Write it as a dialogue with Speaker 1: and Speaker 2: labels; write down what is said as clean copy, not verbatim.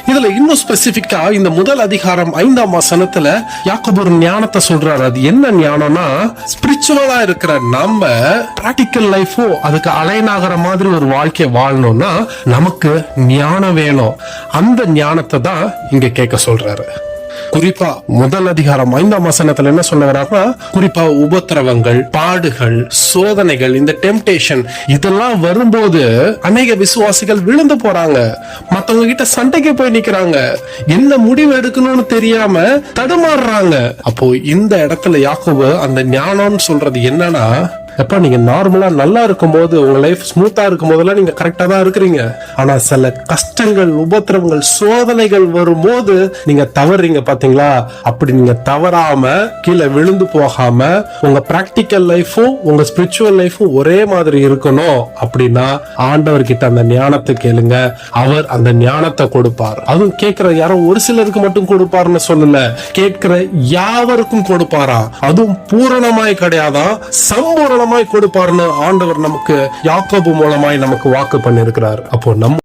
Speaker 1: இதுல இன்னும் ஸ்பெசிபிக்கா இந்த முதல் அதிகாரம் 5ஆம் வசனத்துல யாக்கோபு ஒரு ஞானத்தை சொல்றாரு. அது என்ன ஞானம்னா, ஸ்பிரிச்சுவலா இருக்கிற நம்ம பிராக்டிக்கல் லைஃபோ அதுக்கு அலைன் ஆகிற மாதிரி ஒரு வாழ்க்கை வாழணும்னா நமக்கு ஞானம் வேணும். அந்த ஞானத்தை தான் இங்க கேட்க சொல்றாரு. குறிப்பா முதல் அதிகாரம் 5ஆம் வசனத்துல என்ன சொல்லுறாருன்னா, குறிப்பா உபத்திரவங்கள், பாடுகள், சோதனைகள், இந்த டெம்டேஷன் இதெல்லாம் வரும்போது அநேக விசுவாசிகள் விழுந்து போறாங்க. மத்தவங்க கிட்ட சண்டைக்கு போய் நிக்கிறாங்க. என்ன முடிவு எடுக்கணும்னு தெரியாம தடுமாறுறாங்க. அப்போ இந்த இடத்துல யாக்கோபு அந்த ஞானம்னு சொல்றது என்னன்னா, எப்ப நீங்க நார்மலா நல்லா இருக்கும் போது, உங்க லைஃப் ஸ்மூத்தா இருக்கும் போதெல்லாம் நீங்க கரெக்டா தான் இருக்கிறீங்க. ஆனா சில கஷ்டங்கள், உபத்திரவங்கள், சோதனைகள் வரும்போது நீங்க தவறீங்க பாத்தீங்களா? அப்படி நீங்க தவறாம கீழே விழுந்து போகாம உங்க பிராக்டிக்கல் லைஃபும் உங்க ஸ்பிரிச்சுவல் லைஃபும் ஒரே மாதிரி இருக்கணும் அப்படின்னா ஆண்டவர் கிட்ட அந்த ஞானத்தை கேளுங்க. அவர் அந்த ஞானத்தை கொடுப்பார். அதுவும் கேட்கிற யாரும் ஒரு சிலருக்கு மட்டும் கொடுப்பாருன்னு சொல்லல, கேட்கிற யாவருக்கும் கொடுப்பாரா. அதுவும் பூரணமாய் கிடையாதான், சம்பூரணமாய் கொடுப்பாருன்னு ஆண்டவர் நமக்கு யாக்கோபு மூலமாய் நமக்கு வாக்கு பண்ணிருக்கிறார். அப்போ நம்ம